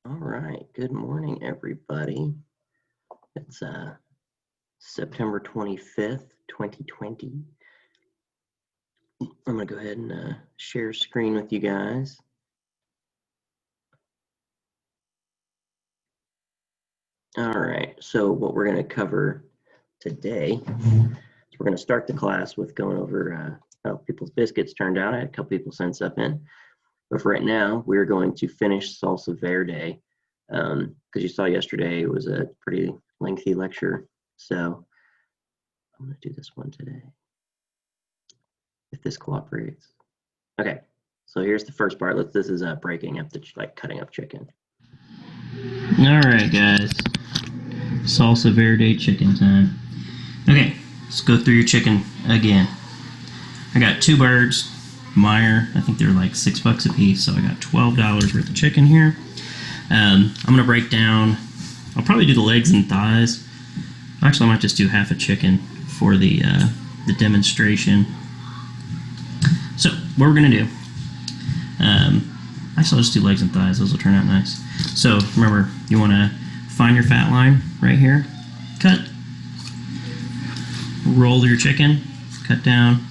All right, good morning, everybody. It's September 25th, 2020. I'm gonna go ahead and share screen with you guys. All right, so what we're gonna cover today is we're gonna start the class with going over how people's biscuits turned out. I had a couple people send stuff in. But for right now, we're going to finish Salsa Verde because you saw yesterday it was a pretty lengthy lecture. So I'm going to do this one today, if this cooperates. Okay, so here's the first part. This is breaking up cutting up chicken. All right, guys. Salsa Verde chicken time. Okay, let's go through your chicken again. I got 2 birds. Meyer, I think they're like $6 a piece, so I got $12 worth of chicken here. I'm gonna break down. I'll probably do the legs and thighs. Actually, I might just do half a chicken for the demonstration. So what we're gonna do? Actually, I'll just do legs and thighs. Those will turn out nice. So remember, you want to find your fat line right here. Cut. Roll your chicken. Cut down.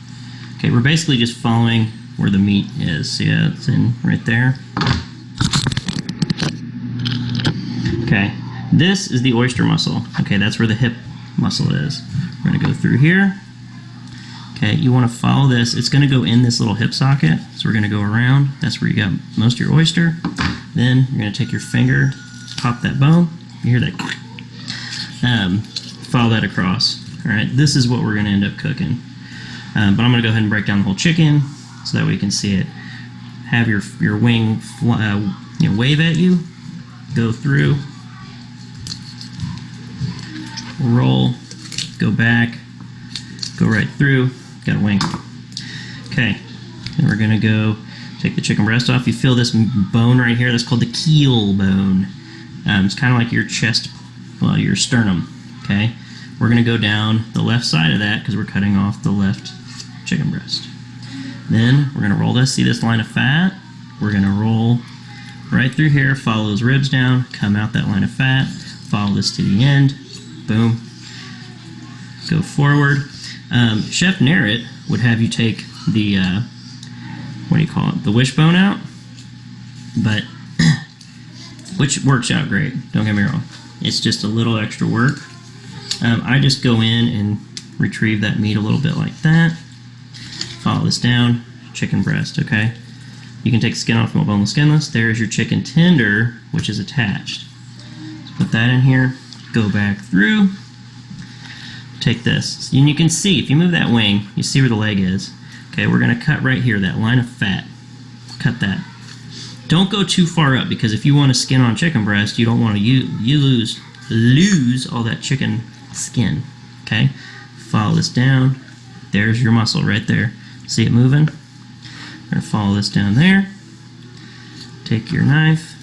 Okay, we're basically just following where the meat is. See how it's in right there? Okay, this is the oyster muscle. Okay, that's where the hip muscle is. We're gonna go through here. Okay, you wanna follow this. It's gonna go in this little hip socket. So we're gonna go around. That's where you got most of your oyster. Then you're gonna take your finger, pop that bone. You hear that? Follow that across. All right, this is what we're gonna end up cooking. But I'm going to go ahead and break down the whole chicken so that way you can see it. Have your wing wave at you, go through, roll, go back, go right through, got a wing. Okay, then we're going to go take the chicken breast off. You feel this bone right here, that's called the keel bone. It's kind of like your chest, well, your sternum, okay? We're going to go down the left side of that because we're cutting off the left chicken breast. Then we're going to roll this. See this line of fat? We're going to roll right through here, follow those ribs down, come out that line of fat, follow this to the end, boom, go forward. Chef Narrett would have you take the, what do you call it, the wishbone out, but which works out great, don't get me wrong. It's just a little extra work. I just go in and retrieve that meat a little bit like that. Follow this down, chicken breast, okay? You can take the skin off from a boneless, skinless. There's your chicken tender, which is attached. So put that in here, go back through, take this. And you can see, if you move that wing, you see where the leg is. Okay, we're gonna cut right here, that line of fat. Cut that. Don't go too far up, because if you want to skin on chicken breast, you don't want to lose all that chicken skin, okay? Follow this down. There's your muscle right there. See it moving? We're going to follow this down there. Take your knife.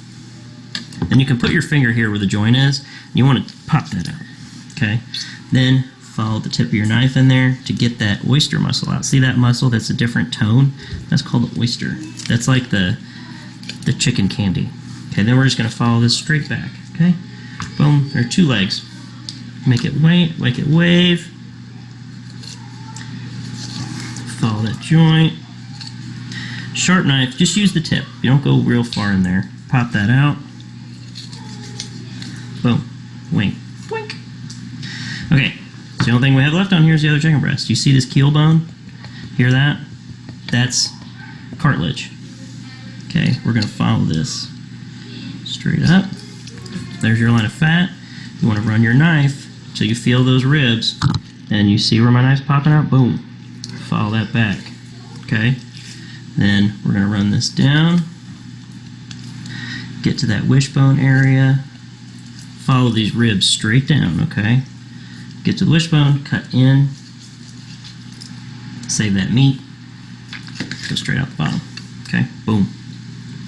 And you can put your finger here where the joint is. You want to pop that out. Okay? Then follow the tip of your knife in there to get that oyster muscle out. See that muscle that's a different tone? That's called the oyster. That's like the chicken candy. Okay, then we're just going to follow this straight back. Okay? Boom. There are 2 legs. Make it wave. Follow that joint. Sharp knife, just use the tip. You don't go real far in there. Pop that out. Boom. Wing. Wink. Okay, so the only thing we have left on here is the other chicken breast. You see this keel bone? Hear that? That's cartilage. Okay, we're going to follow this straight up. There's your line of fat. You want to run your knife till you feel those ribs, and you see where my knife's popping out? Boom. Follow that back. Okay? Then we're going to run this down. Get to that wishbone area. Follow these ribs straight down, okay? Get to the wishbone, cut in. Save that meat. Go straight out the bottom. Okay? Boom.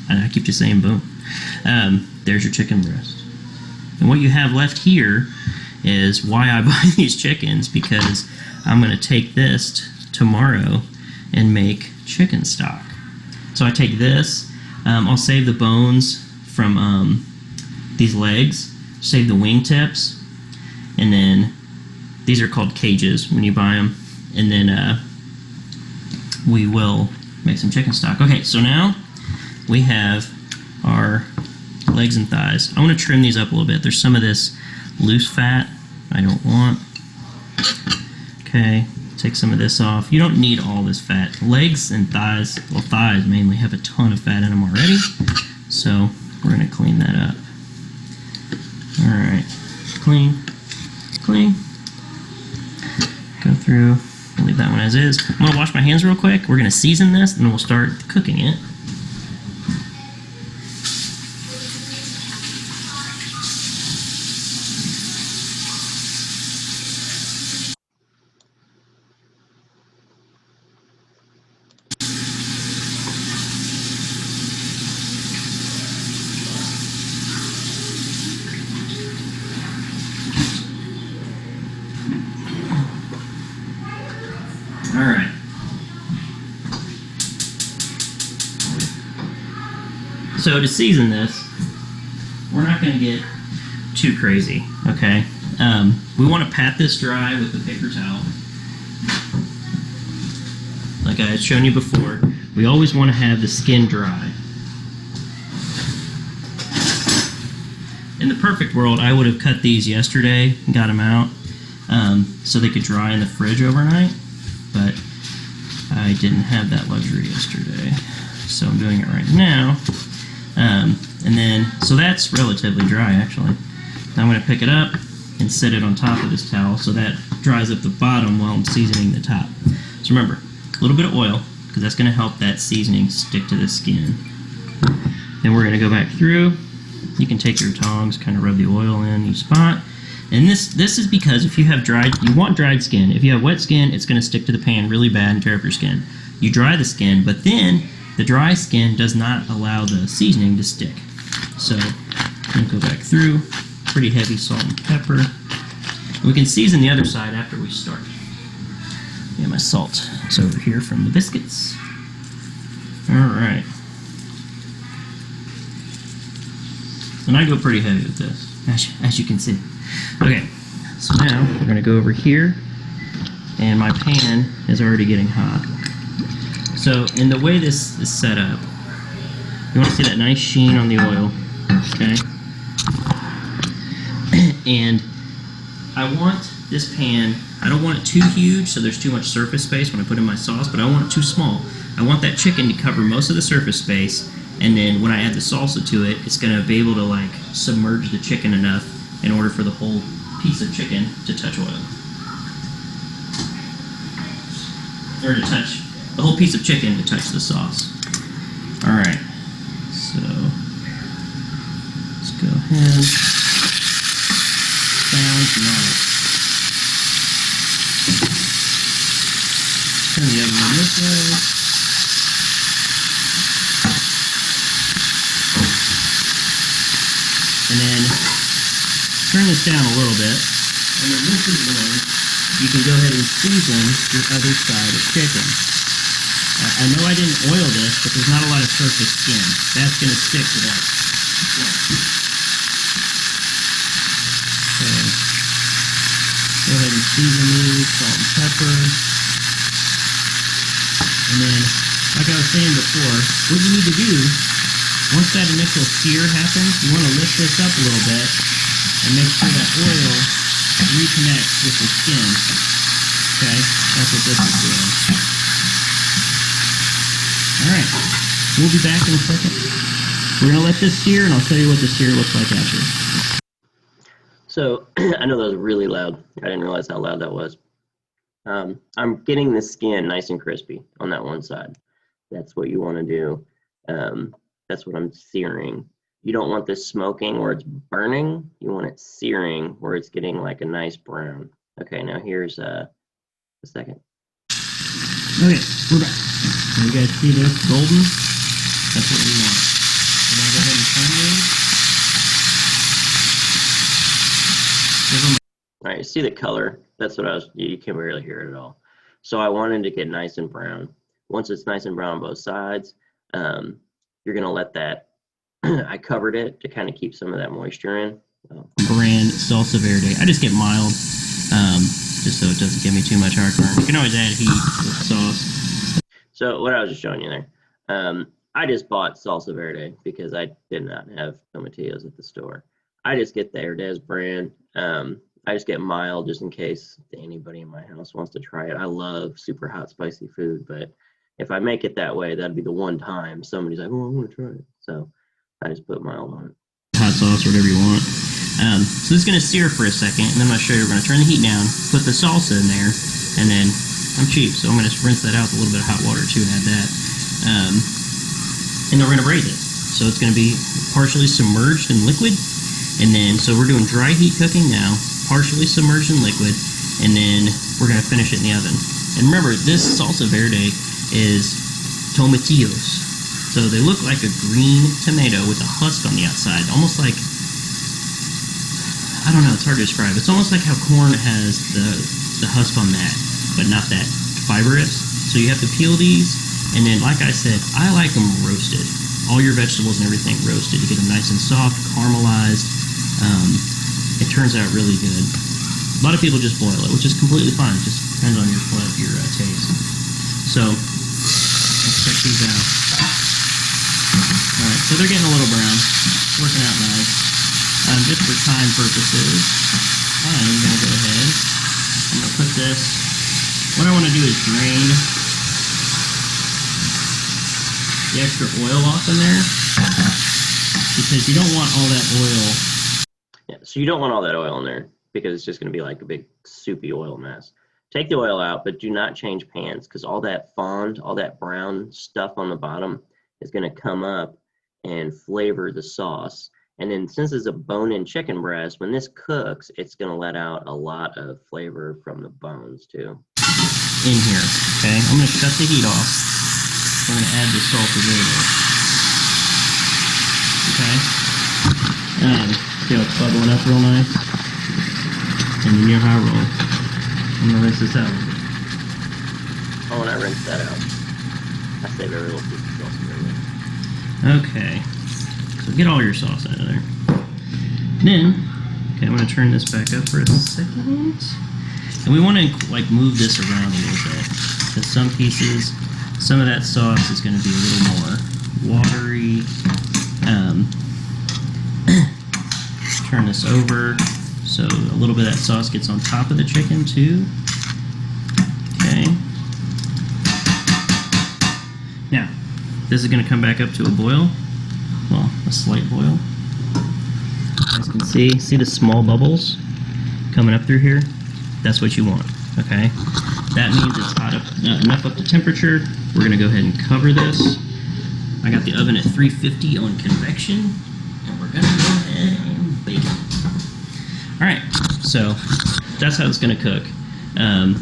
I keep just saying boom. There's your chicken breast. And what you have left here is why I buy these chickens, because I'm going to take this tomorrow and make chicken stock. So I take this, I'll save the bones from these legs, save the wing tips, and then these are called cages when you buy them, and then we will make some chicken stock. Okay, so now we have our legs and thighs. I want to trim these up a little bit. There's some of this loose fat I don't want. Okay, take some of this off. You don't need all this fat. Legs and thighs, well, thighs mainly, have a ton of fat in them already, so we're going to clean that up. Alright, clean, clean. Go through, leave that one as is. I'm going to wash my hands real quick. We're going to season this, and then we'll start cooking it. Alright. So to season this, we're not going to get too crazy, okay? We want to pat this dry with a paper towel. Like I had shown you before, we always want to have the skin dry. In the perfect world, I would have cut these yesterday and got them out so they could dry in the fridge overnight, but I didn't have that luxury yesterday, so I'm doing it right now. And then, so that's relatively dry actually. Now I'm going to pick it up and set it on top of this towel so that dries up the bottom while I'm seasoning the top. So remember, a little bit of oil, because that's going to help that seasoning stick to the skin. Then we're going to go back through. You can take your tongs, kind of rub the oil in each spot. And this is because if you have you want dried skin. If you have wet skin, it's going to stick to the pan really bad and tear up your skin. You dry the skin, but then the dry skin does not allow the seasoning to stick. So I'm going to go back through, pretty heavy salt and pepper. We can season the other side after we start. Yeah, my salt is over here from the biscuits. Alright. And I go pretty heavy with this, as you can see. Okay, so now we're going to go over here, and my pan is already getting hot. So, in the way this is set up, you want to see that nice sheen on the oil, okay? And I want this pan, I don't want it too huge so there's too much surface space when I put in my sauce, but I want it too small. I want that chicken to cover most of the surface space, and then when I add the salsa to it, it's going to be able to like submerge the chicken enough in order for the whole piece of chicken to touch oil. Or to touch, the whole piece of chicken to touch the sauce. Alright, so let's go ahead. Sounds nice. Turn the other one this way. And then turn this down a little bit, and then this is when you can go ahead and season your other side of chicken. I know I didn't oil this, but there's not a lot of surface skin. That's going to stick to that flesh. So go ahead and season these, salt and pepper. And then, like I was saying before, what you need to do, once that initial sear happens, you want to lift this up a little bit and make sure that oil reconnects with the skin. Okay, that's what this is doing. Alright, we'll be back in a second. We're going to let this sear, and I'll show you what the sear looks like after. So, I know that was really loud. I didn't realize how loud that was. I'm getting the skin nice and crispy on that one side. That's what you want to do. That's what I'm searing. You don't want this smoking where it's burning. You want it searing where it's getting like a nice brown. Okay, now here's a second. Okay, we're back. You guys see this golden? That's what we want. We're gonna go ahead and turn these. All right, you see the color? That's what you can barely hear it at all. So I wanted to get nice and brown. Once it's nice and brown on both sides, you're gonna let that I covered it to kind of keep some of that moisture in. Brand Salsa Verde. I just get mild, just so it doesn't give me too much heartburn. You can always add heat with sauce. So what I was just showing you there, I just bought Salsa Verde because I did not have tomatillos at the store. I just get the Herdez brand. I just get mild just in case anybody in my house wants to try it. I love super hot, spicy food, but if I make it that way, that'd be the one time somebody's like, "Oh, I want to try it." So I just put mild on it. Hot sauce, whatever you want. So this is going to sear for a second, and then I'm going to show you. We're going to turn the heat down, put the salsa in there, and then I'm cheap, so I'm going to rinse that out with a little bit of hot water too and add that. And then we're going to braise it. So it's going to be partially submerged in liquid, and then so we're doing dry heat cooking now, partially submerged in liquid, and then we're going to finish it in the oven. And remember, this salsa verde is tomatillos. So they look like a green tomato with a husk on the outside, almost like, I don't know, it's hard to describe. It's almost like how corn has the husk on that, but not that fibrous. So you have to peel these, and then, like I said, I like them roasted. All your vegetables and everything roasted to get them nice and soft, caramelized. It turns out really good. A lot of people just boil it, which is completely fine. It just depends on your taste. So let's check these out. All right, so they're getting a little brown, working out nice. Just for time purposes, I'm going to go ahead. I'm going to put this. What I want to do is drain the extra oil off in there, because you don't want all that oil. Yeah, so you don't want all that oil in there because it's just going to be like a big soupy oil mess. Take the oil out, but do not change pans, because all that fond, all that brown stuff on the bottom is going to come up and flavor the sauce. And then since it's a bone-in chicken breast, when this cooks, it's going to let out a lot of flavor from the bones too. In here, okay? I'm going to shut the heat off. We're going to add the salsa verde. Okay? See how it's bubbling up real nice? And then you know how I roll. I'm going to rinse this out. Oh, and I rinse that out. I save every little piece of salsa verde. Okay. So get all your sauce out of there. Then, okay, I'm going to turn this back up for a second. And we want to like move this around a little bit, because some pieces, some of that sauce is going to be a little more watery. Turn this over so a little bit of that sauce gets on top of the chicken too. Okay. Now, this is going to come back up to a boil. Well, a slight boil. As you can see the small bubbles coming up through here? That's what you want, okay? That means it's hot enough up to temperature. We're gonna go ahead and cover this. I got the oven at 350 on convection, and we're gonna go ahead and bake it. All right, so that's how it's gonna cook. I'm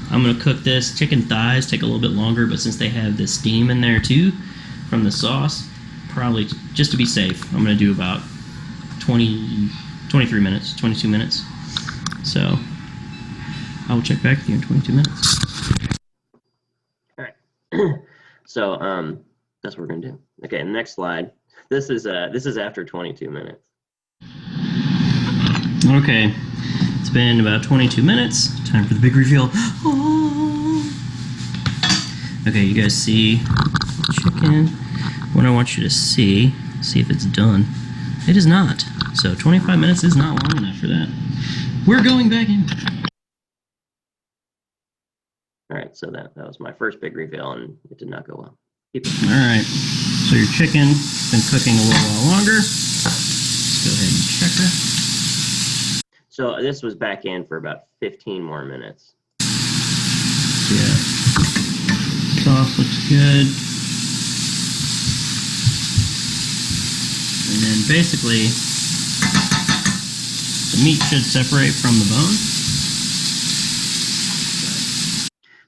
gonna cook this. Chicken thighs take a little bit longer, but since they have the steam in there too from the sauce, probably just to be safe, I'm going to do about 23 minutes, 22 minutes. So I will check back with you in 22 minutes. All right. So that's what we're going to do. Okay, next slide. This is after 22 minutes. Okay, it's been about 22 minutes. Time for the big reveal. Oh. Okay, you guys see chicken. What I want you to see if it's done. It is not. So 25 minutes is not long enough for that. We're going back in. All right, so that was my first big reveal, and it did not go well. All right, so your chicken's been cooking a little while longer. Let's go ahead and check her. So this was back in for about 15 more minutes. Yeah. Sauce looks good. And then basically, the meat should separate from the bone.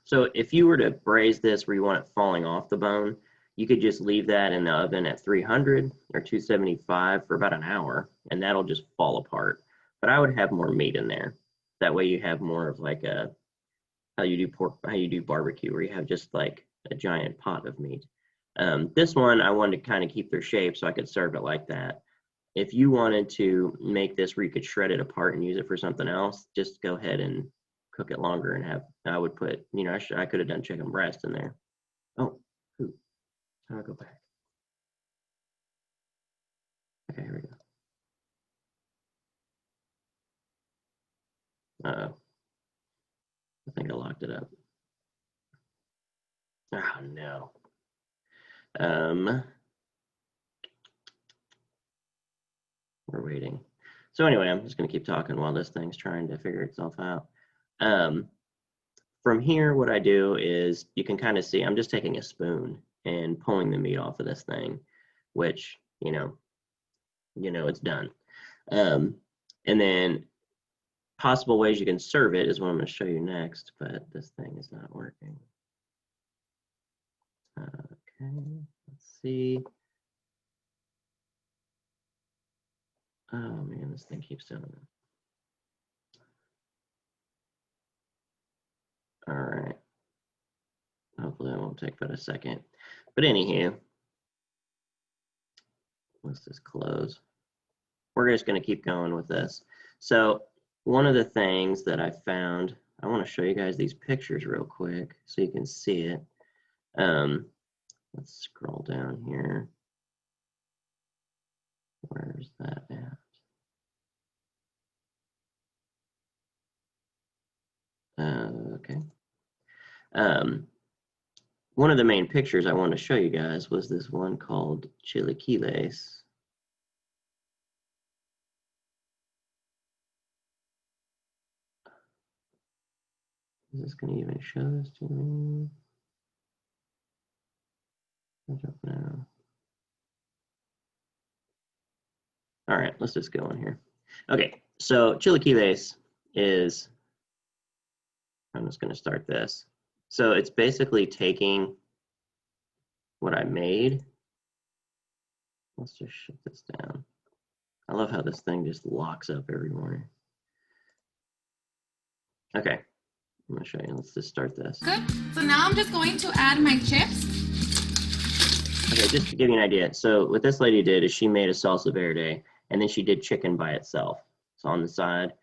So if you were to braise this where you want it falling off the bone, you could just leave that in the oven at 300 or 275 for about an hour, and that'll just fall apart. But I would have more meat in there. That way you have more of like how you do barbecue, where you have just like a giant pot of meat. This one, I wanted to kind of keep their shape so I could serve it like that. If you wanted to make this where you could shred it apart and use it for something else, just go ahead and cook it longer and have, I would put, you know, I could have done chicken breast in there. Oh, ooh, how do I go back? Okay, here we go. Uh-oh. I think I locked it up. Oh, no. We're waiting. So anyway, I'm just going to keep talking while this thing's trying to figure itself out. From here, what I do is you can kind of see I'm just taking a spoon and pulling the meat off of this thing, which, you know, it's done. And then possible ways you can serve it is what I'm going to show you next, but this thing is not working. Okay, let's see. Oh man, this thing keeps doing it. All right. Hopefully that won't take but a second. But anywho, let's just close. We're just going to keep going with this. So one of the things that I found, I want to show you guys these pictures real quick so you can see it. Let's scroll down here. Where's that at? Okay. One of the main pictures I wanted to show you guys was this one called chilaquiles. Is this going to even show this to me? I don't know. All right, let's just go in here. Okay, so chilaquiles is, I'm just going to start this. So it's basically taking what I made. Let's just shut this down. I love how this thing just locks up every morning. Okay, I'm going to show you. Let's just start this. Good. So now I'm just going to add my chips. Okay, just to give you an idea. So what this lady did is she made a salsa verde, and then she did chicken by itself. So on the side.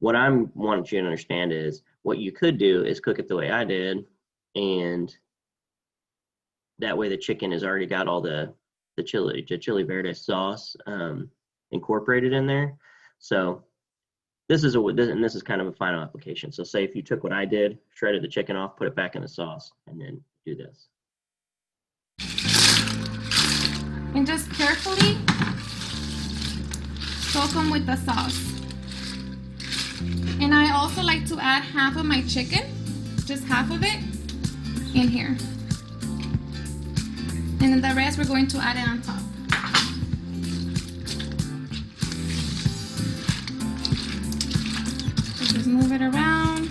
What I'm wanting you to understand is what you could do is cook it the way I did, and that way the chicken has already got all the chili verde sauce incorporated in there. So this is kind of a final application. So say if you took what I did, shredded the chicken off, put it back in the sauce, and then do this. And just carefully soak them with the sauce. And I also like to add half of my chicken, just half of it, in here. And then the rest we're going to add it on top. So just move it around.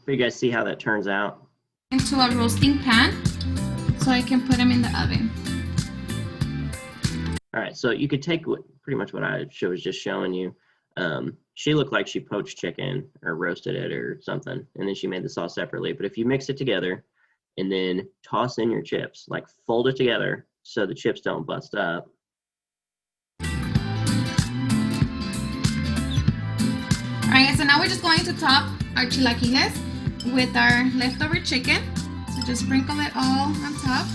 So you guys see how that turns out? Into a roasting pan so I can put them in the oven. All right, so you could take pretty much what I was just showing you. She looked like she poached chicken or roasted it or something, and then she made the sauce separately. But if you mix it together and then toss in your chips, like fold it together so the chips don't bust up. All right, so now we're just going to top our chilaquiles with our leftover chicken. So just sprinkle it all on top.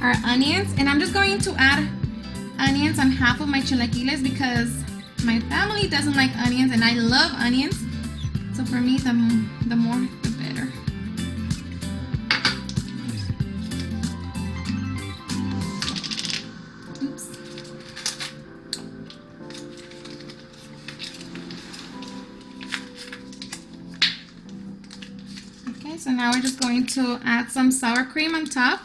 Our onions, and I'm just going to add onions on half of my chilaquiles because my family doesn't like onions and I love onions. So for me, the more, the better. Oops. Okay, so now we're just going to add some sour cream on top.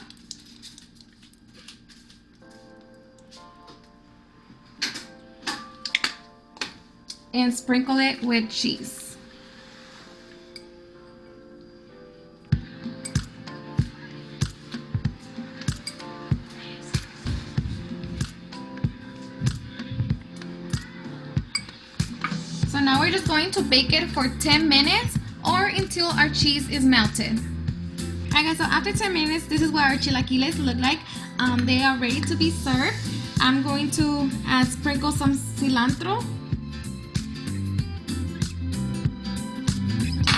And sprinkle it with cheese. going to bake it for 10 minutes or until our cheese is melted. Alright guys, so after 10 minutes, this is what our chilaquiles look like. They are ready to be served. I'm going to sprinkle some cilantro.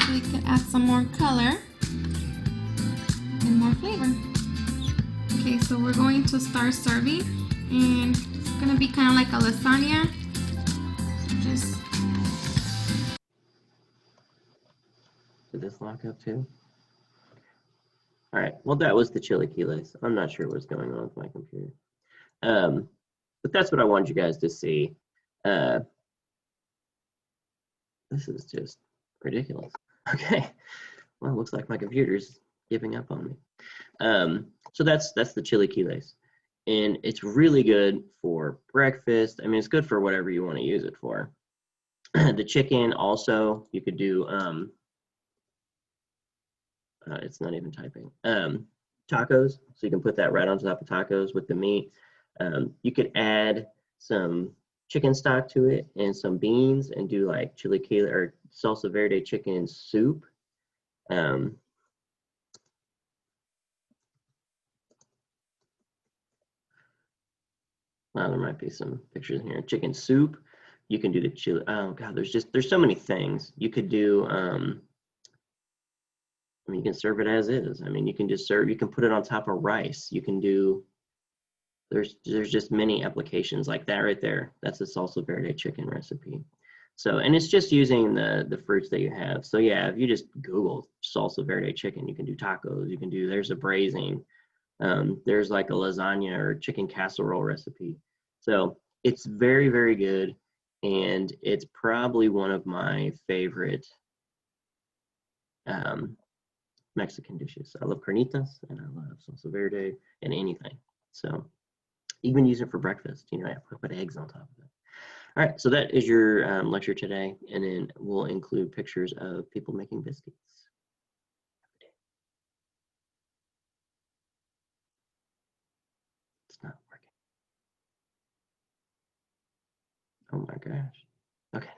So we can add some more color and more flavor. Okay, so we're going to start serving, and it's gonna be kind of like a lasagna. Just Did this lock up too? All right, well, that was the chilaquiles. I'm not sure what's going on with my computer. But that's what I wanted you guys to see. This is just ridiculous. Okay, well, it looks like my computer's giving up on me. So that's the chilaquiles. And it's really good for breakfast. I mean, it's good for whatever you want to use it for. The chicken also, you could do, it's not even typing, tacos. So you can put that right on top of tacos with the meat. You could add some chicken stock to it and some beans and do like chilaquile or salsa verde chicken soup. Well, there might be some pictures in here. Chicken soup. You can do the chili. Oh God, there's so many things you could do. I mean, you can serve it as is. I mean, you can just serve. You can put it on top of rice. You can do. There's just many applications like that right there. That's a salsa verde chicken recipe. So, and it's just using the fruits that you have. So yeah, if you just Google salsa verde chicken, you can do tacos. You can do. There's a braising. There's like a lasagna or chicken casserole recipe. So it's very, very good. And it's probably one of my favorite Mexican dishes. I love carnitas and I love salsa verde and anything. So you can use it for breakfast. You know, I put eggs on top of it. All right, so that is your lecture today. And then we'll include pictures of people making biscuits. It's not working. Oh my gosh. Okay.